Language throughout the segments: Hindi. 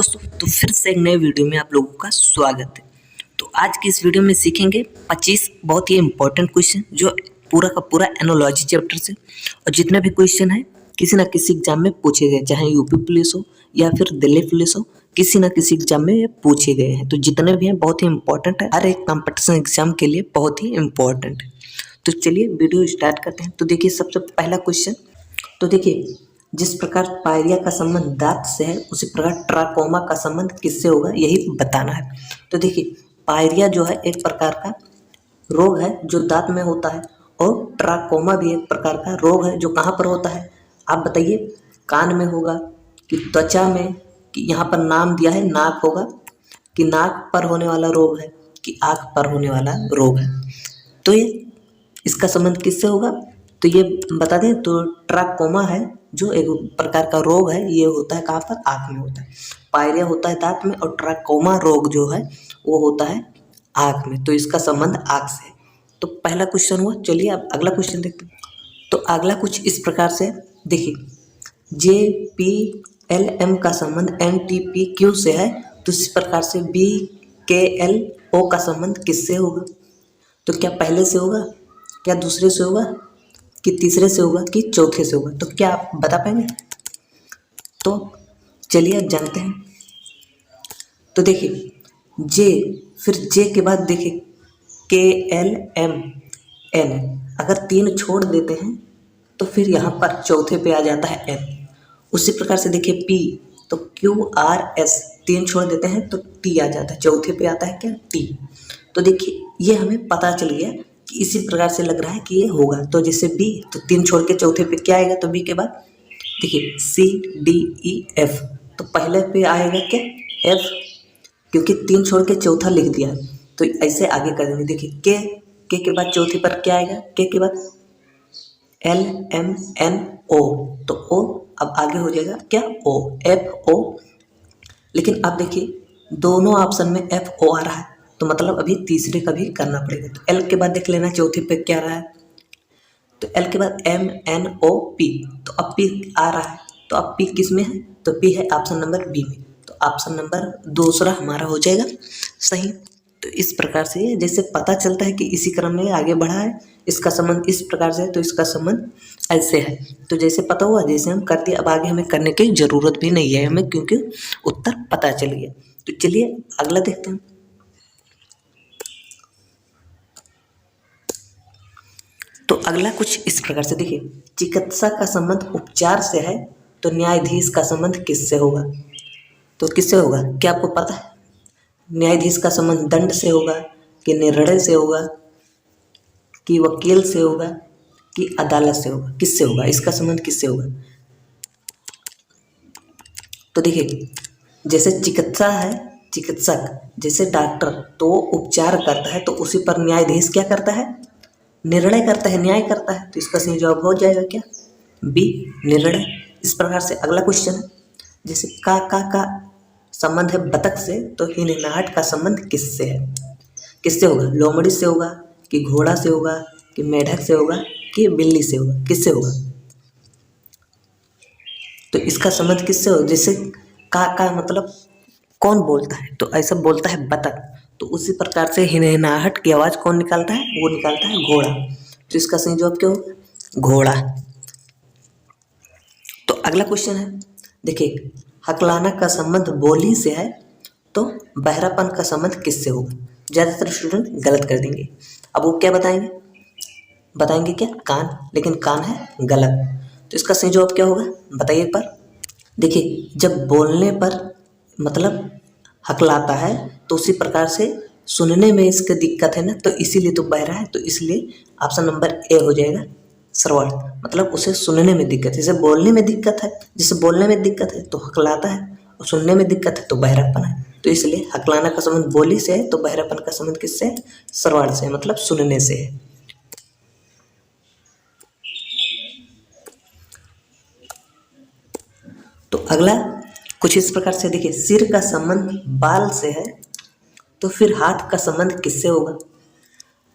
दोस्तों तो फिर से एक नए वीडियो में आप लोगों का स्वागत है। तो आज की इस वीडियो में सीखेंगे 25 बहुत ही इंपॉर्टेंट क्वेश्चन जो पूरा का पूरा एनोलॉजी चैप्टर से, और जितने भी क्वेश्चन हैं किसी ना किसी एग्जाम में पूछे गए, चाहे यूपी पुलिस हो या फिर दिल्ली पुलिस हो, किसी ना किसी एग्जाम में ये पूछे गए हैं। तो जितने भी हैं बहुत ही इंपॉर्टेंट है, हर एक कॉम्पिटिशन एग्जाम के लिए बहुत ही इंपॉर्टेंट है। तो चलिए वीडियो स्टार्ट करते हैं। तो देखिए सबसे पहला क्वेश्चन, तो देखिए जिस प्रकार पायरिया का संबंध दांत से है उसी प्रकार ट्राकोमा का संबंध किससे होगा, यही बताना है। तो देखिए पायरिया जो है एक प्रकार का रोग है जो दांत में होता है, और ट्राकोमा भी एक प्रकार का रोग है जो कहाँ पर होता है, आप बताइए। कान में होगा कि त्वचा में, कि यहाँ पर नाम दिया है नाक होगा, कि नाक पर होने वाला रोग है, कि आँख पर होने वाला रोग है। तो ये इसका संबंध किससे होगा, तो ये बता दें तो ट्राकोमा है जो एक प्रकार का रोग है, ये होता है कहाँ पर, आँख में होता है। पायरिया होता है दांत में, और ट्राकोमा रोग जो है वो होता है आँख में। तो इसका संबंध आँख से है। तो पहला क्वेश्चन हुआ। चलिए अब अगला क्वेश्चन देखते हैं। तो अगला कुछ इस प्रकार से देखिए, JPLM का संबंध NTPQ से है, तो इस प्रकार से BKLO का संबंध किससे होगा। तो क्या पहले से होगा, क्या दूसरे से होगा, कि तीसरे से होगा, कि चौथे से होगा। तो क्या आप बता पाएंगे। तो चलिए अब जानते हैं। तो देखिए जे, फिर जे के बाद देखिए KLMN, अगर 3 छोड़ देते हैं तो फिर यहाँ पर चौथे पे आ जाता है N। उसी प्रकार से देखिए P, तो QRS 3 छोड़ देते हैं तो T आ जाता है, चौथे पे आता है क्या, T। तो देखिए ये हमें पता चल गया कि इसी प्रकार से लग रहा है कि ये होगा। तो जैसे B, तो 3 छोड़ के चौथे पे क्या आएगा, तो B के बाद देखिए CDEF, तो पहले पे आएगा क्या, F, क्योंकि 3 छोड़ के चौथा लिख दिया है। तो ऐसे आगे कर देंगे। देखिए के के बाद चौथे पर क्या आएगा, के बाद LMNO, तो O अब आगे हो जाएगा क्या, O, FO। लेकिन अब देखिए दोनों ऑप्शन में FO आ रहा है, तो मतलब अभी तीसरे का भी करना पड़ेगा। तो L के बाद देख लेना चौथे पे क्या रहा है, तो L के बाद MNOP, तो अब P आ रहा है। तो अब P किस में है, तो P है ऑप्शन नंबर B में। तो ऑप्शन नंबर दूसरा हमारा हो जाएगा सही। तो इस प्रकार से जैसे पता चलता है कि इसी क्रम में आगे बढ़ा है, इसका संबंध इस प्रकार से है, तो इसका संबंध ऐसे है। तो जैसे पता हुआ, जैसे हम कर दिए, अब आगे हमें करने की जरूरत भी नहीं है हमें, क्योंकि उत्तर पता चल गया। तो चलिए अगला देखते हैं। तो अगला कुछ इस प्रकार से देखिए, चिकित्सा का संबंध उपचार से है, तो न्यायाधीश का संबंध किससे होगा। तो किससे होगा, क्या आपको पता है। न्यायाधीश का संबंध दंड से होगा, कि निर्णय से होगा, कि वकील से होगा, कि अदालत से होगा, किससे होगा, इसका संबंध किससे होगा। तो देखिए जैसे चिकित्सा है, चिकित्सक जैसे डॉक्टर, तो वो उपचार करता है, तो उसी पर न्यायाधीश क्या करता है, निर्णय करता है, न्याय करता है। तो इसका सही जवाब हो जाएगा क्या, B, निर्णय। इस प्रकार से अगला क्वेश्चन है, जैसे का संबंध है बतख से, तो हिनहिनाहट का संबंध किससे है, किससे होगा, लोमड़ी से होगा, कि घोड़ा से होगा, कि मेढक से होगा, कि बिल्ली से होगा, किससे होगा। तो इसका संबंध किससे होगा, जैसे का मतलब कौन बोलता है, तो ऐसा बोलता है बतख, तो उसी प्रकार से हिनहिनाहट की आवाज़ कौन निकालता है, वो निकालता है घोड़ा। तो इसका सही जवाब क्या होगा, घोड़ा। तो अगला क्वेश्चन है, देखिए हकलाना का संबंध बोली से है, तो बहरापन का संबंध किससे होगा। ज़्यादातर स्टूडेंट गलत कर देंगे। अब वो क्या बताएंगे क्या, कान, लेकिन कान है गलत। तो इसका सही जवाब क्या होगा, बताइए एक बार। देखिए जब बोलने पर मतलब हकलाता है, तो उसी प्रकार से सुनने में इसका दिक्कत है ना, तो इसीलिए तो बहरा है, तो इसलिए ऑप्शन नंबर A हो जाएगा श्रवण, मतलब उसे सुनने में दिक्कत है। जैसे बोलने में दिक्कत है, जैसे बोलने में दिक्कत है तो हकलाता है, और सुनने में दिक्कत है तो बहरापन है। तो इसलिए हकलाना का संबंध बोली से है, तो बहरापन का संबंध किससे है, श्रवण से, मतलब सुनने से है। तो अगला कुछ इस प्रकार से देखिए, सिर का संबंध बाल से है, तो फिर हाथ का संबंध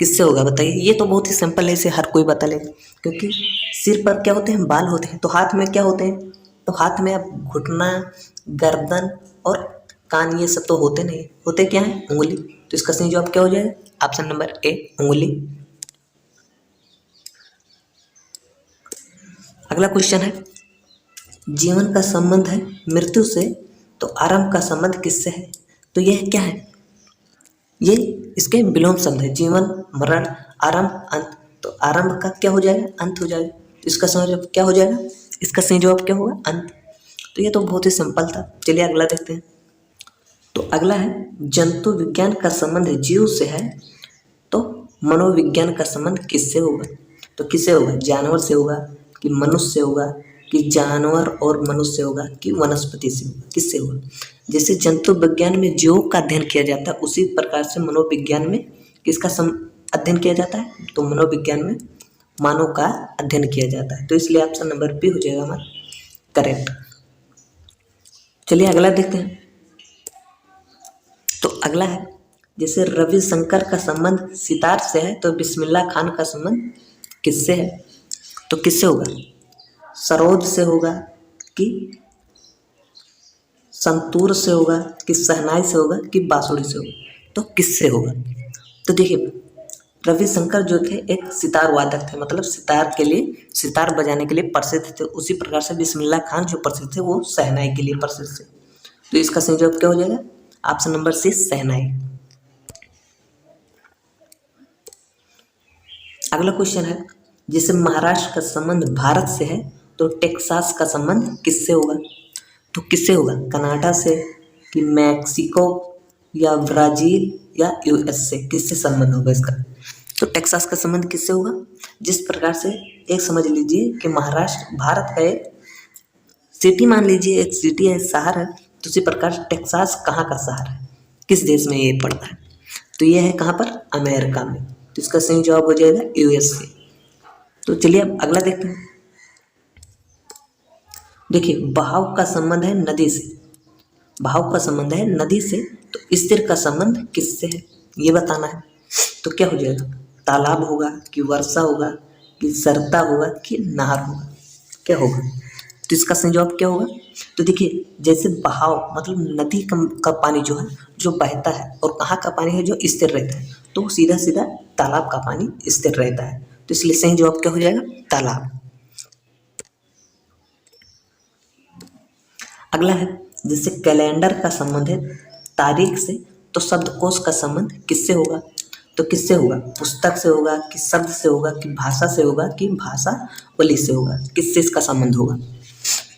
किससे होगा बताइए। ये तो बहुत ही सिंपल है, इसे हर कोई बता लेगा, क्योंकि सिर पर क्या होते हैं, बाल होते हैं। तो हाथ में क्या होते हैं, तो हाथ में आप घुटना, गर्दन और कान ये सब तो होते नहीं, होते क्या है? उंगली। तो इसका सही जवाब क्या हो जाएगा? ऑप्शन नंबर ए, उंगली। अगला क्वेश्चन है, जीवन का संबंध है मृत्यु से, तो आरंभ का संबंध किससे है? तो यह क्या है? ये इसके विलोम शब्द है, जीवन, मरण, आरंभ, अंत। तो आरंभ का क्या हो जाएगा? अंत हो जाएगा। तो इसका सही जवाब क्या हो जाएगा? इसका सही जवाब क्या होगा? अंत। तो ये तो बहुत ही सिंपल था। चलिए अगला देखते हैं। तो अगला है, जंतु विज्ञान का संबंध जीव से है, तो मनोविज्ञान का संबंध किससे होगा? तो किससे होगा? जानवर से होगा कि मनुष्य से होगा कि जानवर और मनुष्य से होगा कि वनस्पति से होगा? किससे होगा? जैसे जंतु विज्ञान में जीवों का अध्ययन किया जाता है, उसी प्रकार से मनोविज्ञान में किसका अध्ययन किया जाता है? तो मनोविज्ञान में मानव का अध्ययन किया जाता है। तो इसलिए ऑप्शन नंबर बी हो जाएगा हमारा करेक्ट। चलिए अगला देखते हैं। तो अगला है, जैसे रविशंकर का संबंध सितार से है, तो बिस्मिल्लाह खान का संबंध किससे है? तो किससे होगा? सरोद से होगा कि संतूर से होगा कि शहनाई से होगा कि बांसुरी से होगा? तो किससे होगा? तो देखिए, रविशंकर जो थे एक सितार वादक थे, मतलब सितार के लिए, सितार बजाने के लिए प्रसिद्ध थे। उसी प्रकार से बिस्मिल्लाह खान जो प्रसिद्ध थे वो शहनाई के लिए प्रसिद्ध थे। तो इसका सही जवाब क्या हो जाएगा? ऑप्शन नंबर सी, शहनाई। अगला क्वेश्चन है, जैसे महाराष्ट्र का संबंध भारत से है, तो टेक्सास का संबंध किससे होगा? तो किससे होगा? कनाडा से कि मैक्सिको या ब्राजील या यूएस से? किससे संबंध होगा इसका? तो टेक्सास का संबंध किससे होगा? जिस प्रकार से एक समझ लीजिए कि महाराष्ट्र भारत का एक सिटी मान लीजिए, एक सिटी है, शहर है, तो उसी प्रकार टेक्सास कहाँ का शहर है? किस देश में ये पड़ता है? तो ये है कहाँ पर? अमेरिका में। तो इसका सही जवाब हो जाएगा यूएसए। तो चलिए अब अगला देखते हैं। देखिए, बहाव का संबंध है नदी से, भाव का संबंध है नदी से, तो स्थिर का संबंध किससे है? ये बताना है। तो क्या हो जाएगा? तालाब होगा कि वर्षा होगा कि सरता होगा कि नहर होगा? क्या होगा? तो इसका सही जवाब क्या होगा? तो देखिए, जैसे बहाव मतलब नदी का पानी जो है, जो बहता है, और कहाँ का पानी है जो स्थिर रहता है, तो सीधा सीधा तालाब का पानी स्थिर रहता है। तो इसलिए सही जवाब क्या हो जाएगा? तालाब। अगला है, जैसे कैलेंडर का संबंध है तारीख से, तो शब्दकोश का संबंध किससे होगा? तो किससे होगा? पुस्तक से होगा कि शब्द से होगा कि भाषा से होगा कि भाषा बोली से होगा? किससे इसका संबंध होगा?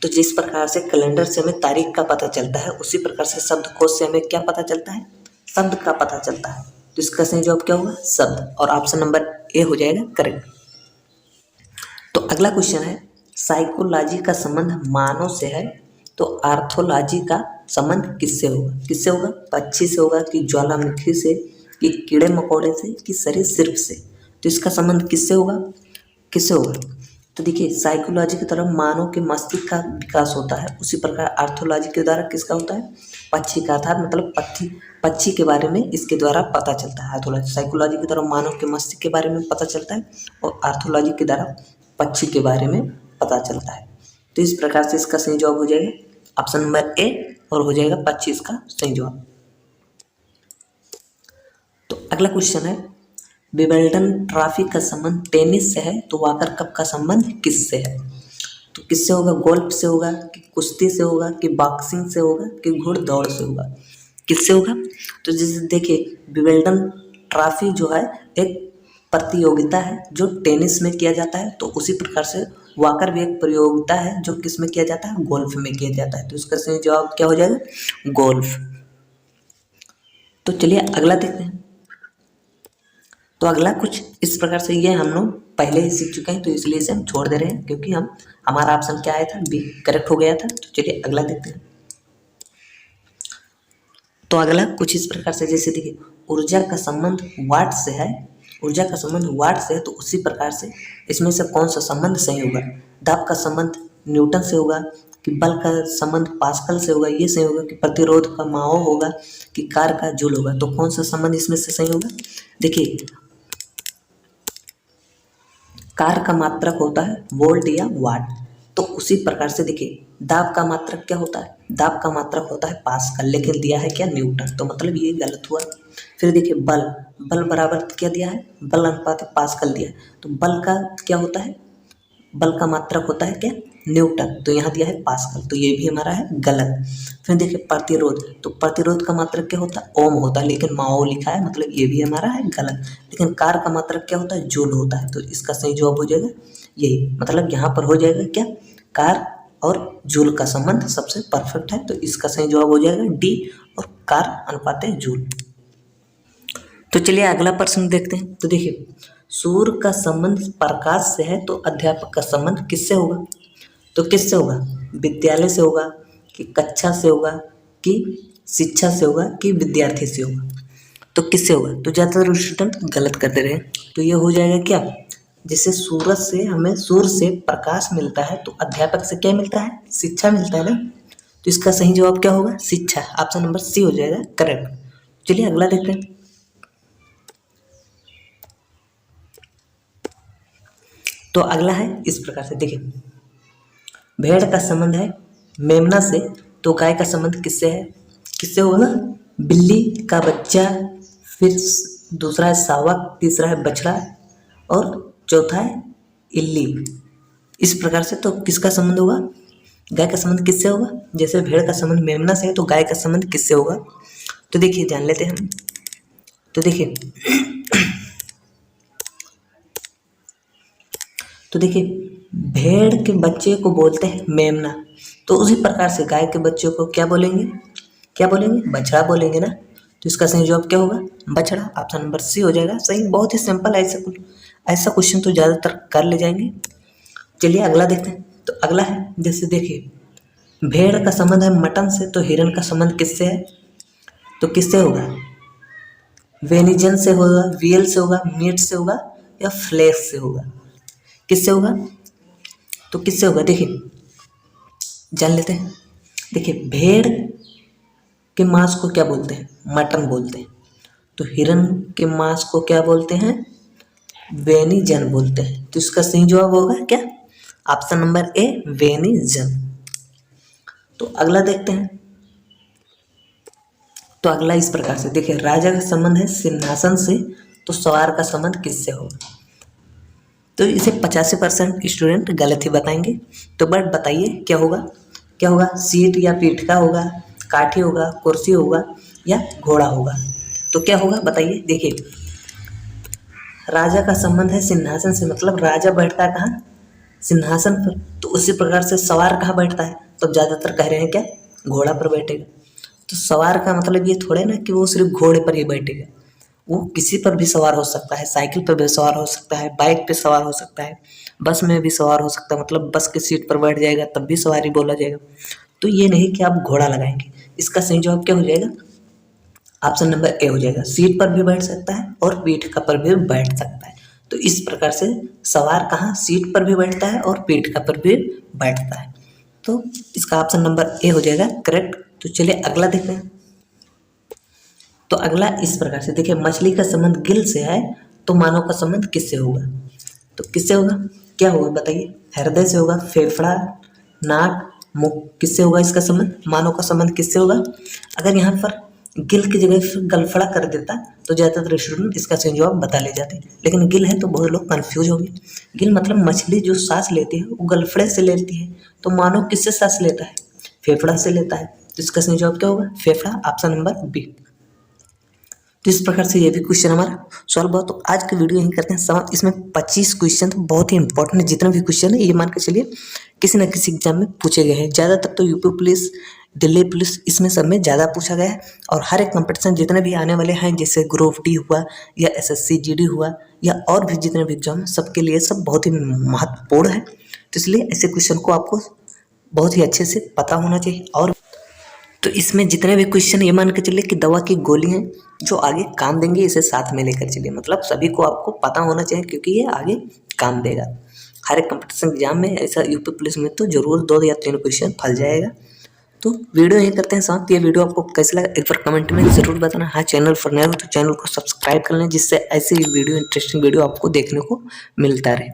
तो जिस प्रकार से कैलेंडर से हमें तारीख का पता चलता है, उसी प्रकार से शब्दकोश से हमें क्या पता चलता है? शब्द का पता चलता है। तो इसका सही जवाब क्या होगा? शब्द। और ऑप्शन नंबर ए हो जाएगा करेक्ट। तो अगला क्वेश्चन है, साइकोलॉजी का संबंध मानव से है, तो आर्थोलॉजी का संबंध किससे होगा? किससे होगा? पक्षी से होगा कि ज्वालामुखी से कि कीड़े मकोड़े से कि सरीसृप से? तो इसका संबंध किससे होगा? किससे होगा? तो देखिए, साइकोलॉजी की तरफ मानव के मस्तिष्क का विकास होता है, उसी प्रकार आर्थोलॉजी के द्वारा किसका होता है? पक्षी का, अर्थात मतलब पक्षी के बारे में इसके द्वारा पता चलता है। आर्थोलॉजी, साइकोलॉजी की तरफ मानव के मस्तिष्क के बारे में पता चलता है, और आर्थोलॉजी के द्वारा पक्षी के बारे में पता चलता है। तो इस प्रकार से इसका सही जवाब हो जाएगा ऑप्शन नंबर ए, और हो जाएगा 25 का सही जवाब। तो अगला क्वेश्चन है, विंबलडन ट्रॉफी का संबंध टेनिस से है, तो वॉकर कप का संबंध किससे है? तो किससे होगा? गोल्फ से होगा कि कुश्ती से होगा कि बॉक्सिंग से होगा कि घुड़दौड़ से होगा? किससे होगा? तो जैसे देखिए, विंबलडन ट्रॉफी जो है एक प्रतियोगिता है जो टेनिस में किया जाता है, तो उसी प्रकार से वॉकर भी एक प्रतियोगिता है जो किस में किया जाता है? गोल्फ में किया जाता है। तो इसका सही जवाब क्या हो जाएगा? गोल्फ। तो चलिए अगला देखते हैं। तो अगला कुछ इस प्रकार से, ये हम लोग पहले ही सीख चुके हैं, तो इसलिए इसे हम छोड़ दे रहे हैं, क्योंकि हमारा ऑप्शन क्या आया था? बी करेक्ट हो गया था। तो चलिए अगला देखते हैं। तो अगला कुछ इस प्रकार से, जैसे देखिए, ऊर्जा का संबंध वाट से है, ऊर्जा का संबंध वाट से है, तो उसी प्रकार से इसमें से कौन सा संबंध सही होगा? दाब का संबंध न्यूटन से होगा कि बल का संबंध पास्कल से होगा? ये सही होगा कि प्रतिरोध का माओ होगा कि कार का जूल होगा? तो कौन सा संबंध इसमें से सही होगा? देखिए, कार का मात्रक होता है वोल्ट या वाट, तो उसी प्रकार से देखिए दाब का मात्रक क्या होता है, दाब का मात्रक होता है पास्कल, लेकिन दिया है क्या, न्यूटन, तो मतलब ये गलत हुआ। फिर देखिए बल, बल बराबर क्या दिया है, बल अनुपात पास्कल दिया है, तो बल का क्या होता है, बल का मात्रक होता है क्या, न्यूटन, तो यहाँ दिया है पास्कल, तो ये भी हमारा है गलत। फिर देखिए प्रतिरोध, तो प्रतिरोध का मात्रक क्या होता है, ओम होता है, लेकिन माओ लिखा है, मतलब ये भी हमारा है गलत। लेकिन कार का मात्रक क्या होता है, जूल होता है, तो इसका सही जवाब हो जाएगा यही, मतलब यहाँ पर हो जाएगा क्या, कार और जूल का संबंध सबसे परफेक्ट है, तो इसका सही जवाब हो जाएगा डी, और कार अनुपात जूल। तो चलिए अगला प्रश्न देखते हैं। तो देखिए सूर्य का संबंध प्रकाश से है, तो अध्यापक का संबंध किससे होगा, तो किससे होगा, विद्यालय से होगा कि कक्षा से होगा कि शिक्षा से होगा कि विद्यार्थी से होगा, तो किससे होगा, तो ज़्यादातर स्टूडेंट गलत करते रहे, तो ये हो जाएगा क्या, जैसे सूरज से हमें सूर्य से प्रकाश मिलता है, तो अध्यापक से क्या मिलता है, शिक्षा मिलता है ना, तो इसका सही जवाब क्या होगा, शिक्षा, ऑप्शन नंबर सी हो जाएगा करेक्ट। चलिए अगला देखते हैं। तो अगला है इस प्रकार से, देखिए भेड़ का संबंध है मेमना से, तो गाय का संबंध किससे है, किससे होगा ना, बिल्ली का बच्चा, फिर दूसरा है सावक, तीसरा है बछड़ा, और चौथा है इल्ली, इस प्रकार से। तो किसका संबंध होगा, गाय का संबंध किससे होगा, जैसे भेड़ का संबंध मेमना से है, तो गाय का संबंध किससे होगा, तो देखिए जान लेते हैं। तो देखिए भेड़ के बच्चे को बोलते हैं मेमना, तो उसी प्रकार से गाय के बच्चे को क्या बोलेंगे, क्या बोलेंगे, बछड़ा बोलेंगे ना, तो इसका सही जवाब क्या होगा, बछड़ा, ऑप्शन नंबर सी हो जाएगा सही। बहुत ही सिंपल है, ऐसा क्वेश्चन तो ज़्यादातर कर ले जाएंगे। चलिए अगला देखते हैं। तो अगला है, जैसे देखिए भेड़ का संबंध है मटन से, तो हिरन का संबंध किससे है, तो किससे होगा, वेनिजन से होगा, वीएल से होगा, मीट से होगा, या फ्लेक्स से होगा, किससे होगा, तो किससे होगा, देखिए जान लेते हैं। देखिए भेड़ के मांस को क्या बोलते हैं, मटन बोलते हैं, तो हिरन के मांस को क्या बोलते हैं, वेनिजन बोलते हैं, तो इसका सही जवाब होगा क्या, ऑप्शन नंबर ए वेनिजन। तो अगला देखते हैं। तो अगला इस प्रकार से, देखिए राजा का संबंध है सिंहासन से, तो सवार का संबंध किससे होगा, तो इसे 85% स्टूडेंट गलत ही बताएंगे। तो बट बताइए क्या होगा, क्या होगा, सीट या पीठ का होगा, काठी होगा, कुर्सी होगा, या घोड़ा होगा, तो क्या होगा बताइए। देखिए राजा का संबंध है सिंहासन से, मतलब राजा बैठता है कहाँ, सिंहासन पर, तो उसी प्रकार से सवार कहाँ बैठता है, तो ज़्यादातर कह रहे हैं क्या, घोड़ा पर बैठेगा, तो सवार का मतलब ये थोड़े ना कि वो सिर्फ घोड़े पर ही बैठेगा, वो किसी पर भी सवार हो सकता है, साइकिल पर भी सवार हो सकता है, बाइक पे सवार हो सकता है, बस में भी सवार हो सकता है, मतलब बस की सीट पर बैठ जाएगा तब भी सवारी बोला जाएगा, तो ये नहीं कि आप घोड़ा लगाएंगे। इसका सही जवाब क्या हो जाएगा, ऑप्शन नंबर ए हो जाएगा, सीट पर भी बैठ सकता है और पीठ का पर भी बैठ सकता है, तो इस प्रकार से सवार कहाँ सीट पर भी बैठता है और पीठ का पर भी बैठता है, तो इसका ऑप्शन नंबर ए हो जाएगा करेक्ट। तो चलिए अगला देखते हैं। तो अगला इस प्रकार से, देखिए मछली का संबंध गिल से है, तो मानव का संबंध किससे होगा, तो किससे होगा, क्या होगा बताइए, हृदय से होगा, फेफड़ा, नाक, मुख, किससे होगा इसका संबंध, मानव का संबंध किससे होगा। अगर यहाँ पर गिल की जगह गलफड़ा कर देता तो ज़्यादातर स्टूडेंट इसका सही जवाब बता ले जाते, लेकिन गिल है तो बहुत लोग कंफ्यूज हो गए। गिल मतलब मछली जो सांस लेती है वो गलफड़े से लेती है, तो मानव किससे सांस लेता है, फेफड़ा से लेता है, तो इसका सही जवाब क्या होगा, फेफड़ा, ऑप्शन नंबर बी। तो इस प्रकार से ये भी क्वेश्चन हमारा सॉल्व हुआ। तो आज का वीडियो यहीं करते हैं समाप्त। इसमें 25 क्वेश्चन तो बहुत ही इंपॉर्टेंट है, जितने भी क्वेश्चन है ये मान के चलिए किसी न किसी एग्जाम में पूछे गए हैं, ज़्यादातर तो यूपी पुलिस, दिल्ली पुलिस, इसमें सब में ज़्यादा पूछा गया है। और हर एक कंपटीशन जितने भी आने वाले हैं, जैसे ग्रुप डी हुआ या SSC GD हुआ या और भी जितने भी एग्जाम, सबके लिए सब बहुत ही महत्वपूर्ण है। तो इसलिए ऐसे क्वेश्चन को आपको बहुत ही अच्छे से पता होना चाहिए। और तो इसमें जितने भी क्वेश्चन ये मान के चलिए कि दवा की गोली हैं जो आगे काम देंगे, इसे साथ में लेकर चलिए, मतलब सभी को आपको पता होना चाहिए क्योंकि ये आगे काम देगा। हर एक कंपटीशन एग्जाम में ऐसा यूपी पुलिस में तो जरूर 2 या 3 क्वेश्चन फल जाएगा। तो वीडियो यही करते हैं साथ। ये वीडियो आपको कैसा लगा एक बार कमेंट में ज़रूर बताना। हाँ, चैनल पर नया हो तो चैनल को सब्सक्राइब कर लें, जिससे ऐसे वीडियो इंटरेस्टिंग वीडियो आपको देखने को मिलता रहे।